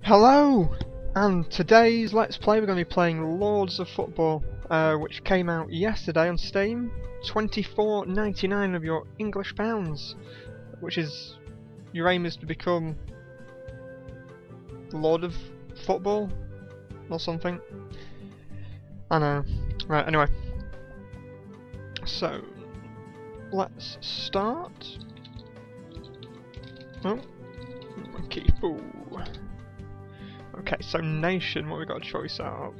Hello! And today's Let's Play we're going to be playing Lords of Football, which came out yesterday on Steam. £24.99 of your English pounds, which is, your aim is to become Lord of Football or something. I know. Right, anyway. So, let's start. Oh, monkey fool. Okay, so nation, what we got a choice out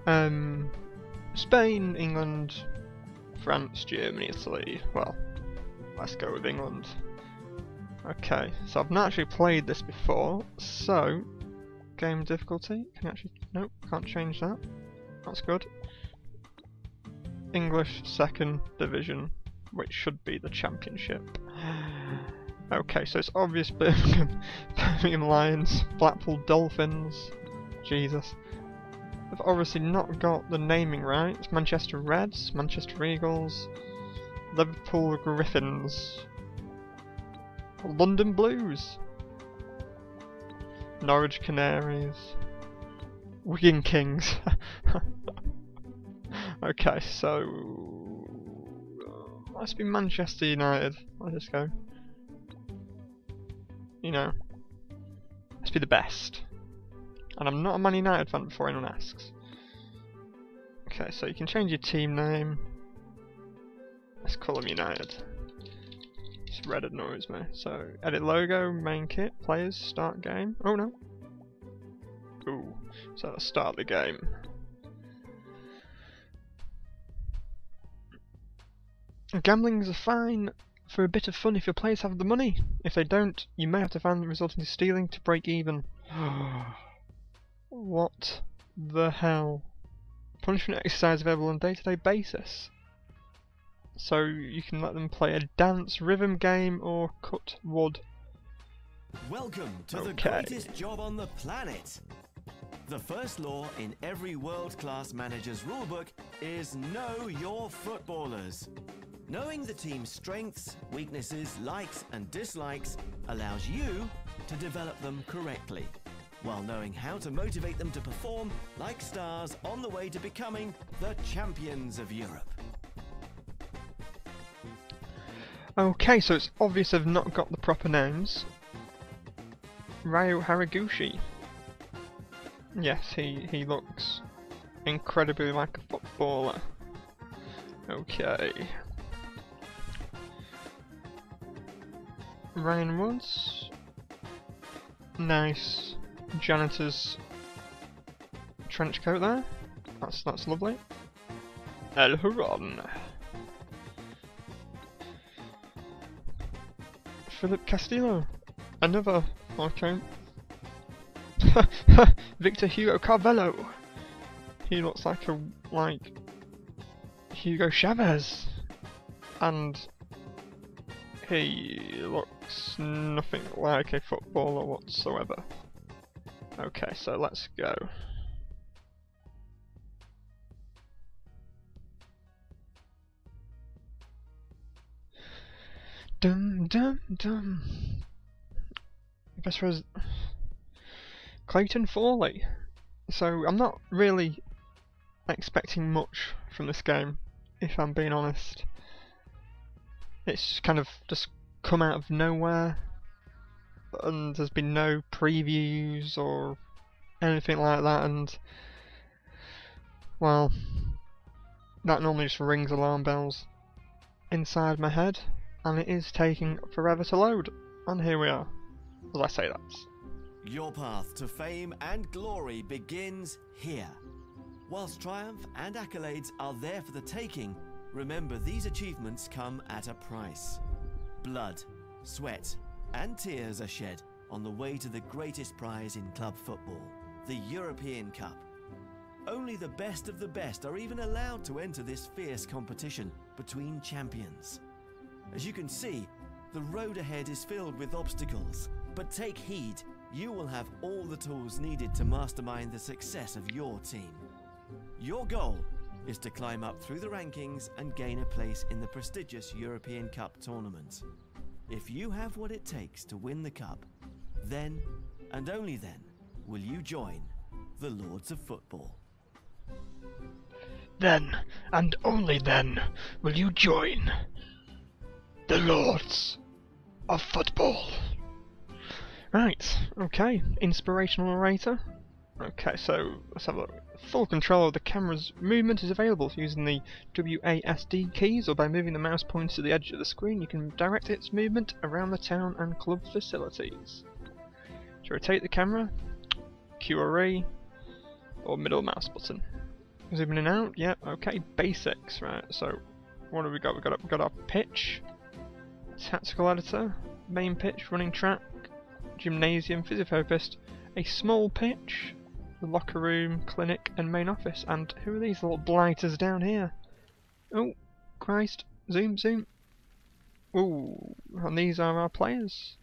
of? Spain, England, France, Germany, Italy. Well, let's go with England. Okay, so I've not actually played this before, so game difficulty. Can you actually? Nope, can't change that. That's good. English second division, which should be the championship. Okay, so it's obvious Birmingham Lions, Blackpool Dolphins. Jesus. They've obviously not got the naming right. It's Manchester Reds, Manchester Eagles, Liverpool Griffins, London Blues, Norwich Canaries, Wigan Kings. Okay, so let's be Manchester United. Let's just go. You know, let's be the best. And I'm not a Man United fan before anyone asks. Okay, so you can change your team name. Let's call them United. It's red annoys me. So, edit logo, main kit, players, start game. Oh no. Ooh, so let's start the game. Gamblings are fine for a bit of fun if your players have the money. If they don't, you may have to find the resulting stealing to break even. What the hell? Punishment exercise available on a day-to-day basis. So you can let them play a dance, rhythm game, or cut wood. Welcome to the greatest job on the planet. The first law in every world-class manager's rulebook is know your footballers. Knowing the team's strengths, weaknesses, likes and dislikes allows you to develop them correctly, while knowing how to motivate them to perform like stars on the way to becoming the champions of Europe. Okay, so it's obvious I've not got the proper names. Ryo Haraguchi. Yes, he looks incredibly like a footballer. Okay. Ryan Woods. Nice janitor's trench coat there. That's lovely. El Huron. Philip Castillo. Another. Okay. Victor Hugo Carvalho. He looks like Hugo Chavez. And he looks nothing like a footballer whatsoever. Okay, so let's go. Dum dum dum. Best was Clayton Foley. So I'm not really expecting much from this game, if I'm being honest. It's kind of just come out of nowhere, and there's been no previews or anything like that, and well, that normally just rings alarm bells inside my head, and it is taking forever to load, and here we are. As I say that. Your path to fame and glory begins here. Whilst triumph and accolades are there for the taking, remember these achievements come at a price. Blood, sweat, and tears are shed on the way to the greatest prize in club football, the European Cup. Only the best of the best are even allowed to enter this fierce competition between champions. As you can see, the road ahead is filled with obstacles, but take heed, you will have all the tools needed to mastermind the success of your team. Your goal is to climb up through the rankings and gain a place in the prestigious European Cup tournament. If you have what it takes to win the cup, then and only then will you join the Lords of Football. Then, and only then, will you join the Lords of Football. Right, okay, inspirational narrator. Okay, so let's have a look. Full control of the camera's movement is available using the WASD keys, or by moving the mouse pointer to the edge of the screen you can direct its movement around the town and club facilities. To rotate the camera, Q or E, or middle mouse button. Zooming in and out, yep, okay, basics, right, so what have we got? We've got our pitch, tactical editor, main pitch, running track, gymnasium, physiotherapist, a small pitch, the locker room, clinic, and main office. And who are these little blighters down here? Oh, Christ, zoom, zoom. Ooh, and these are our players,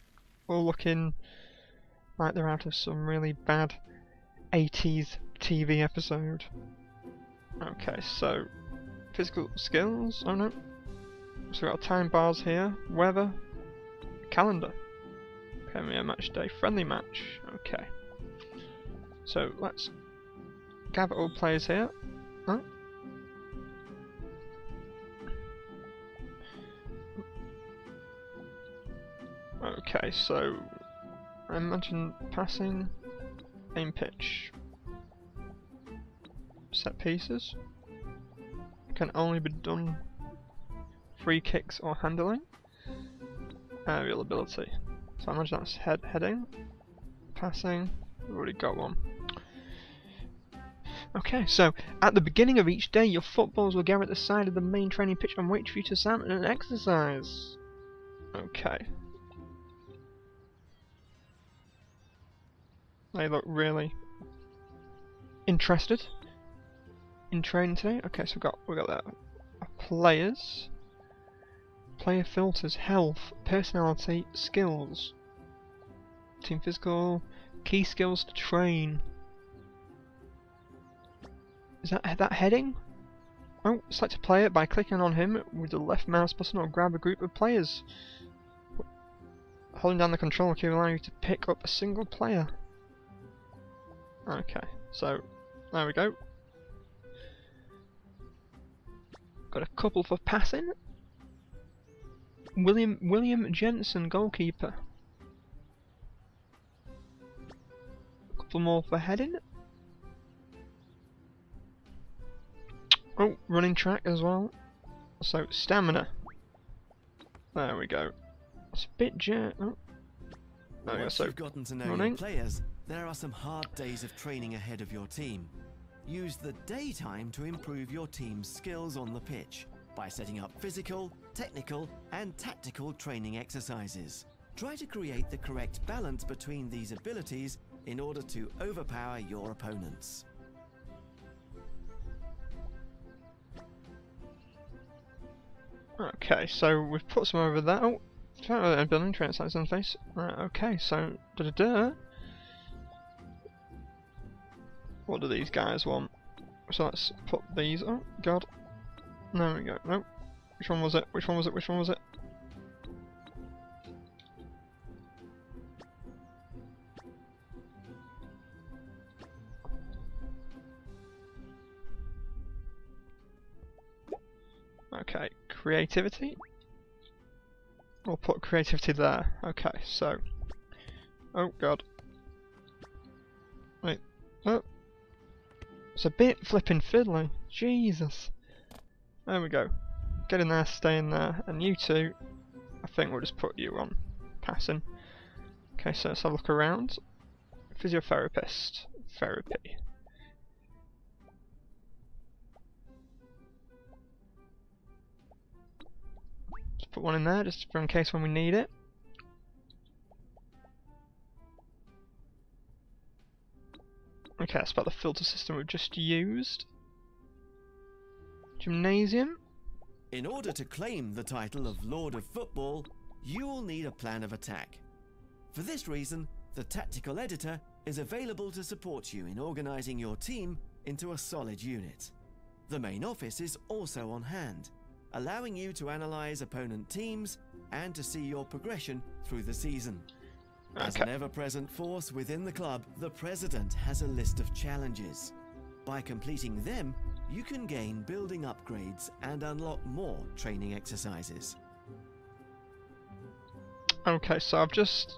all looking like they're out of some really bad 80s TV episode. Okay, so physical skills, oh no. So we've got time bars here, weather, calendar, Premier match day, friendly match, okay. So let's gather all players here. Oh. Okay, so I imagine passing, aim pitch. Set pieces can only be done free kicks or handling. Aerial ability. So I imagine that's heading, passing. We've already got one. Okay, so at the beginning of each day, your footballs will gather at the side of the main training pitch and wait for you to stand and exercise. Okay. They look really interested in training today. Okay, so we got that. Players, player filters, health, personality, skills, team physical, key skills to train. Is that heading? Oh, select a player by clicking on him with the left mouse button, or grab a group of players. Holding down the control key will allow you to pick up a single player. Okay, so there we go. Got a couple for passing. William Jensen, goalkeeper. A couple more for heading. Oh, running track as well. So stamina. There we go. It's a bit Once you've gotten to know your players, there are some hard days of training ahead of your team. Use the daytime to improve your team's skills on the pitch by setting up physical, technical, and tactical training exercises. Try to create the correct balance between these abilities in order to overpower your opponents. Okay, so we've put some over there. Oh, a building translates on the face. Right, okay, so what do these guys want? So let's put these. Oh God, there we go. Nope. Which one was it? Which one was it? Which one was it? Okay, creativity. We'll put creativity there. Okay, so. Oh God. Wait. Oh. It's a bit flipping fiddly. Jesus. There we go. Get in there, stay in there. And you two, I think we'll just put you on passing. Okay, so let's have a look around. Physiotherapist. Therapy. Just put one in there, just for in case when we need it. Okay, that's about the filter system we've just used. Gymnasium. In order to claim the title of Lord of Football, you will need a plan of attack. For this reason, the Tactical Editor is available to support you in organizing your team into a solid unit. The main office is also on hand, allowing you to analyze opponent teams and to see your progression through the season. As an ever-present force within the club, the president has a list of challenges. By completing them, you can gain building upgrades and unlock more training exercises. Okay, so I've just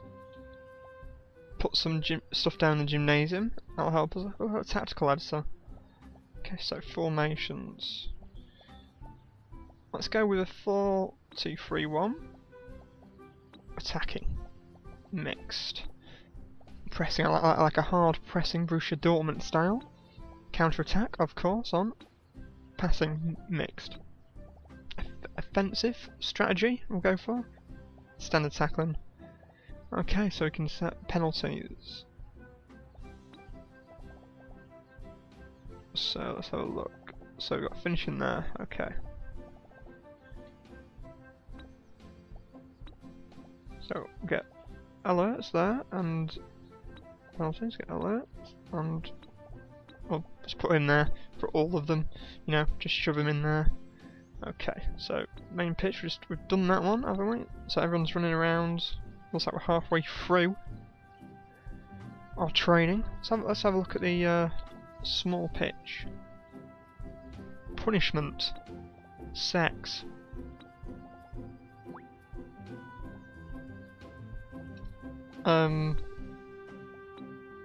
put some stuff down in the gymnasium. That'll help us. Oh, a tactical editor. Okay, so formations. Let's go with a 4-2-3-1. Attacking. Mixed. Pressing, like a hard pressing Borussia Dortmund style. Counter-attack, of course, on. Passing, mixed. Offensive strategy, we'll go for. Standard tackling. Okay, so we can set penalties. So let's have a look. So we've got finishing there, okay. So get alerts there, and penalties, get alerts, and well, just put in there for all of them, you know, just shove them in there. Okay, so main pitch, we've done that one, haven't we? So everyone's running around. Looks like we're halfway through our training. So let's have a look at the small pitch. Punishment. Sex.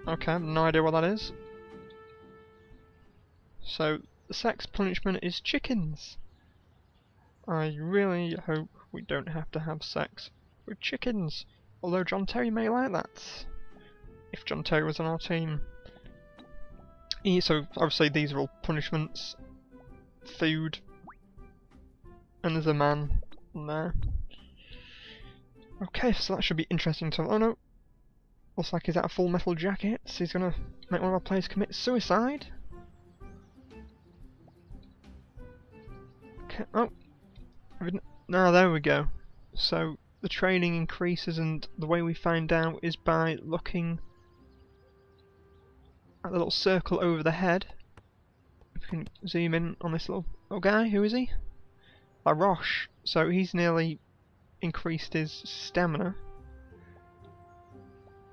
Okay, no idea what that is. So the sex punishment is chickens. I really hope we don't have to have sex with chickens. Although John Terry may like that. If John Terry was on our team. So obviously these are all punishments. Food. And there's a man in there. Okay, so that should be interesting to... Oh no! Looks like he's out of Full Metal Jacket. So he's gonna make one of our players commit suicide. Okay, oh! Now there we go. So the training increases, and the way we find out is by looking at the little circle over the head. If we can zoom in on this little guy, who is he? La Roche. So he's nearly increased his stamina.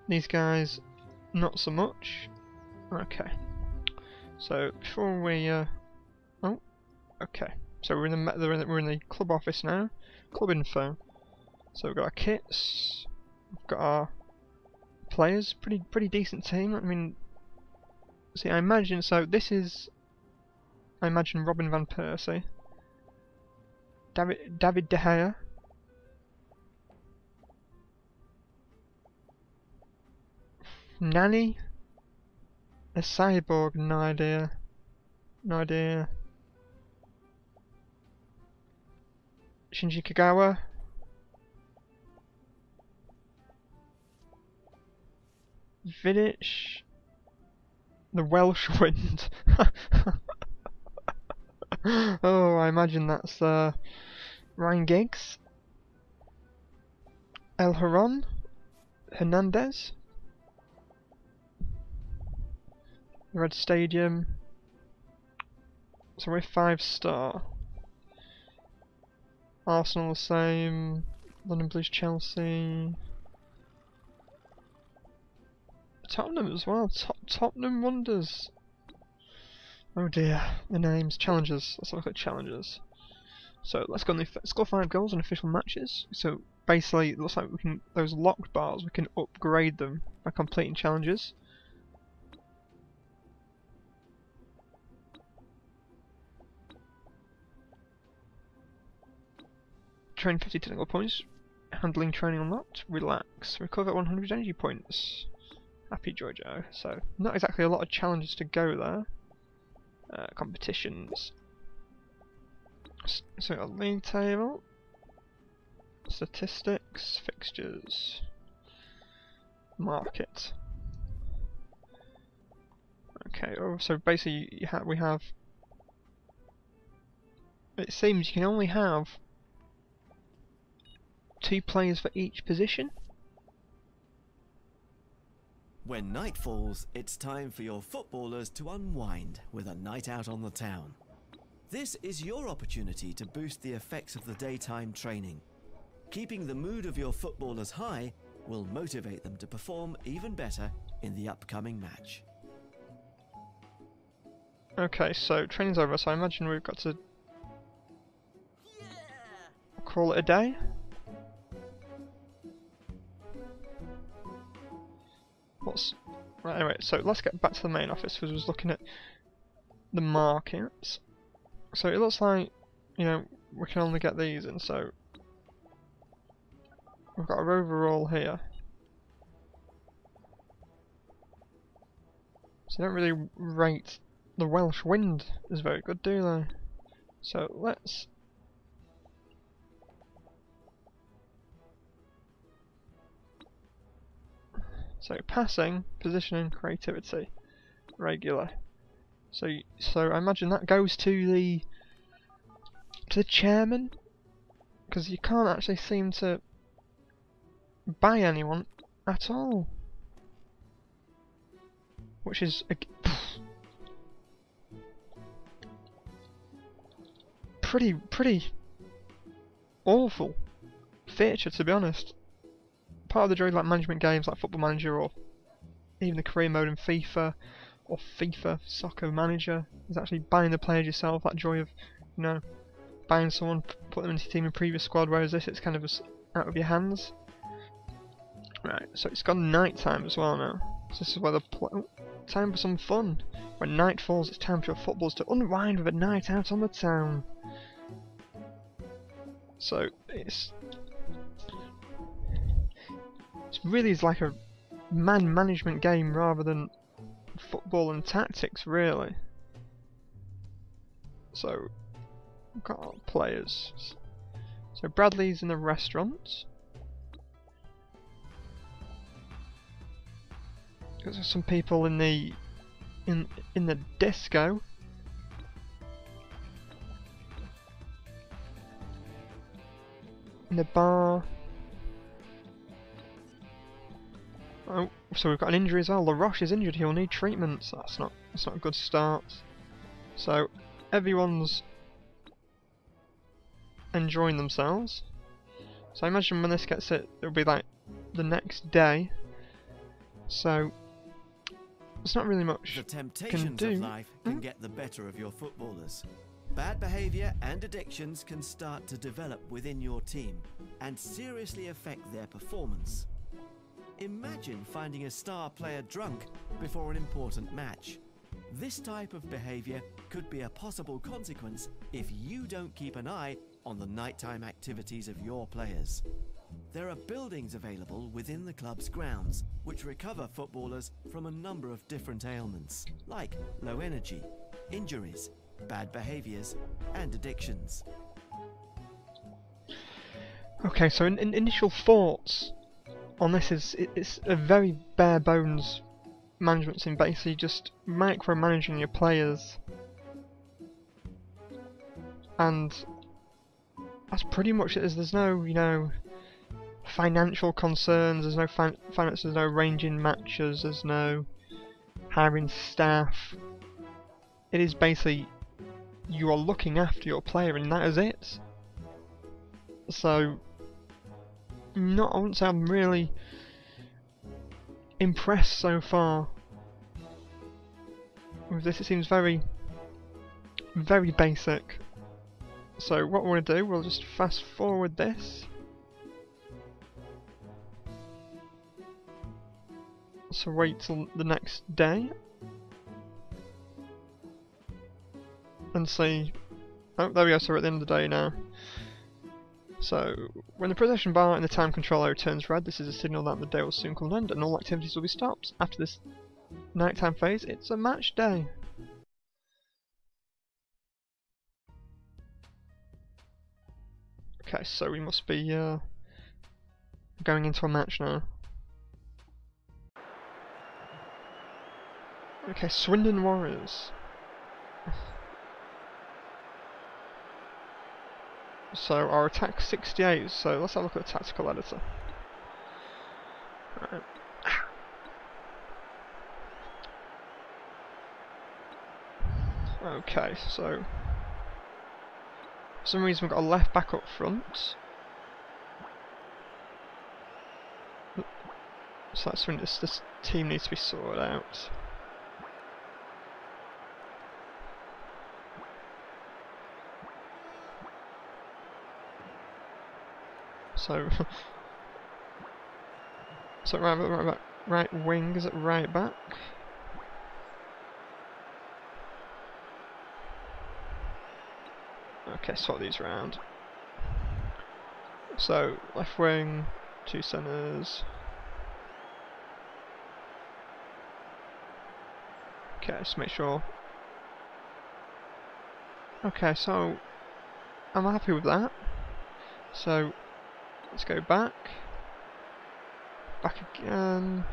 These guys, not so much. Okay. So before we, oh, okay. So we're in the club office now. Club info. So we've got our kits. We've got our players. Pretty decent team. I mean, see, I imagine. So this is, I imagine, Robin van Persie, David De Gea, Nani, a cyborg. No idea. No idea. Shinji Kagawa. Vidic. The Welsh Wind. Oh, I imagine that's Ryan Giggs. El Haron. Hernandez. Red Stadium. So we're 5-star. Arsenal the same. London Blues, Chelsea. Tottenham as well. Tottenham Wonders. Oh dear, the names. Challenges. Let's look at challenges. So let's go on score 5 goals in official matches. So basically, it looks like we can, those locked bars, we can upgrade them by completing challenges. Train 50 technical points. Handling training unlocked. Relax. Recover 100 energy points. Happy Giorgio. So, not exactly a lot of challenges to go there. Competitions. So, a league table. Statistics. Fixtures. Market. Okay, so basically we have... It seems you can only have 2 players for each position. When night falls, it's time for your footballers to unwind with a night out on the town. This is your opportunity to boost the effects of the daytime training. Keeping the mood of your footballers high will motivate them to perform even better in the upcoming match. Okay, so training's over, so I imagine we've got to call it a day. Right, anyway, so let's get back to the main office, because I was looking at the markets. So it looks like, you know, we can only get these in, so we've got our overall here. So they don't really rate the Welsh wind as very good, do they? So let's... So passing, positioning, creativity, regular. So I imagine that goes to the chairman, because you can't actually seem to buy anyone at all, which is pretty awful feature, to be honest. Part of the joy of like management games like Football Manager or even the career mode in FIFA or FIFA Soccer Manager is actually buying the players yourself. That joy of, you know, buying someone, put them into your team in previous squad. Whereas this, it's kind of out of your hands. Right, so it's gone night time as well now. So this is where the time for some fun. When night falls, it's time for your footballers to unwind with a night out on the town. So it's really is like a man management game rather than football and tactics, really. So we've got our players. So Bradley's in the restaurant. There's some people in the disco. In the bar. Oh, so we've got an injury as well. LaRoche is injured. He'll need treatment. So that's not a good start. So everyone's enjoying themselves. So I imagine when this gets it, it'll be like the next day. So there's not really much the temptations of life can get the better of your footballers. Bad behaviour and addictions can start to develop within your team and seriously affect their performance. Imagine finding a star player drunk before an important match. This type of behaviour could be a possible consequence if you don't keep an eye on the nighttime activities of your players. There are buildings available within the club's grounds which recover footballers from a number of different ailments, like low energy, injuries, bad behaviours and addictions. Okay, so in initial thoughts on this is it's a very bare bones management sim, basically just micromanaging your players, and that's pretty much it. There's no, you know, financial concerns, there's no finance, there's no arranging matches, there's no hiring staff. It is basically you are looking after your player and that is it. So I wouldn't say I'm really impressed so far with this. It seems very basic. So what we're going to do, we'll just fast forward this. So wait till the next day and see. Oh, there we go, so we're at the end of the day now. So, when the possession bar in the time control area turns red, this is a signal that the day will soon come to an end and all activities will be stopped. After this nighttime phase, it's a match day. Okay, so we must be going into a match now. Okay, Swindon Warriors. So our attack 68, so let's have a look at the tactical editor. Right. Okay, so for some reason we've got a left back up front. So that's when this team needs to be sorted out. So, right wing is at right back. Okay, swap these round. So left wing, 2 centres. Okay, just make sure. Okay, so I'm happy with that. So let's go back again,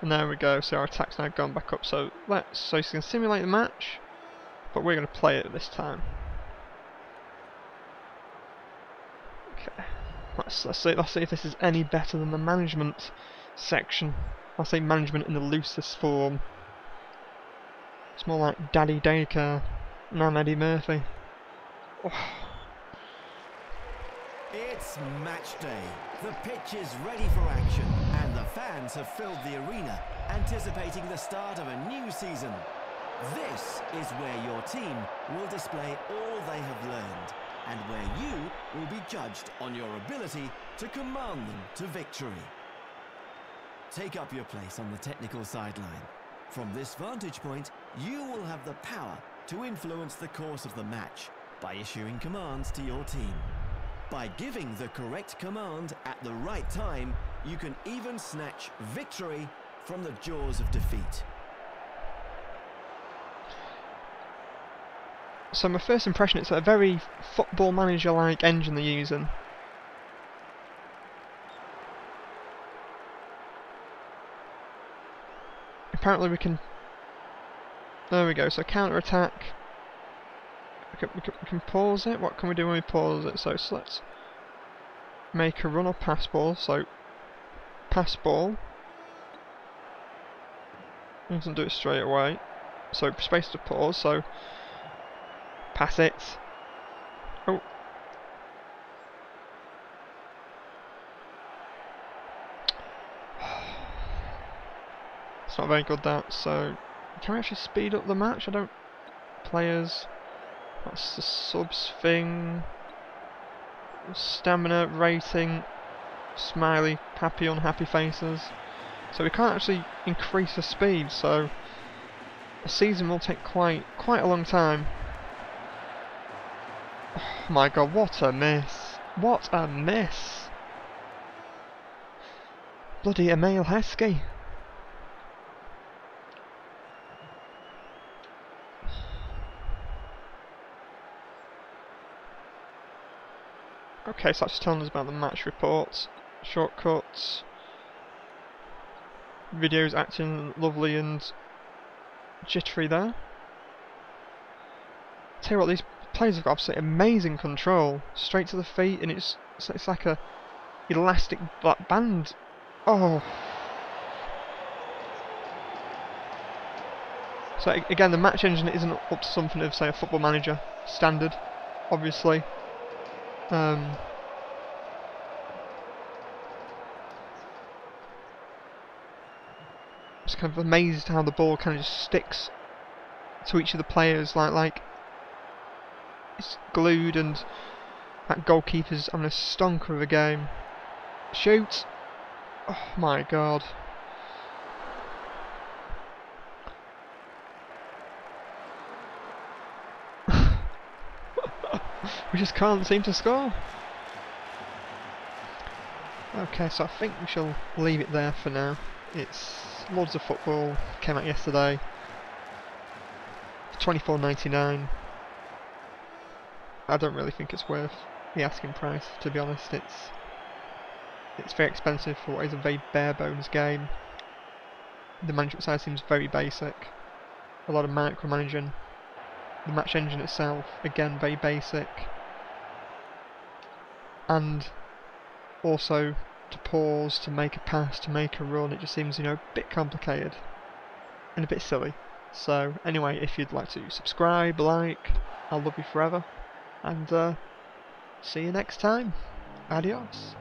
and there we go. So our attack's now gone back up. So you can simulate the match, but we're going to play it this time. Okay, let's see if this is any better than the management section. I'll say management in the loosest form. It's more like Daddy Daycare, Nan Eddie Murphy. Oh. It's match day. The pitch is ready for action, and the fans have filled the arena, anticipating the start of a new season. This is where your team will display all they have learned, and where you will be judged on your ability to command them to victory. Take up your place on the technical sideline. From this vantage point, you will have the power to influence the course of the match by issuing commands to your team. By giving the correct command at the right time, you can even snatch victory from the jaws of defeat. So my first impression, it's a very Football Manager-like engine they're using. Apparently we can... There we go, so counter-attack. We can pause it. What can we do when we pause it? So let's make a run or pass ball. So pass ball. It doesn't do it straight away. So space to pause. So pass it. Oh. It's not very good, that. So can we actually speed up the match? I don't... Players... That's the subs thing. Stamina, rating, smiley, happy, unhappy faces. So we can't actually increase the speed, so a season will take quite a long time. Oh my god, what a miss. What a miss. Bloody Emile Heskey. Okay, so that's telling us about the match reports, shortcuts, videos acting lovely and jittery there. Tell you what, these players have got absolutely amazing control, straight to the feet, and it's like a elastic black band. Oh. So again, the match engine isn't up to something of, say, a Football Manager standard, obviously. Just kind of amazed how the ball kind of just sticks to each of the players, like it's glued, and that goalkeeper's having a stonker of a game. Shoot! Oh my god. We just can't seem to score. Okay, so I think we shall leave it there for now. It's Lords of Football, came out yesterday. $24.99. I don't really think it's worth the asking price, to be honest. It's very expensive for what is a very bare bones game. The management side seems very basic. A lot of micromanaging. The match engine itself, again, very basic. And also to pause, to make a pass, to make a run, it just seems, you know, a bit complicated and a bit silly. So anyway, if you'd like to subscribe, like, I'll love you forever, and see you next time. Adios.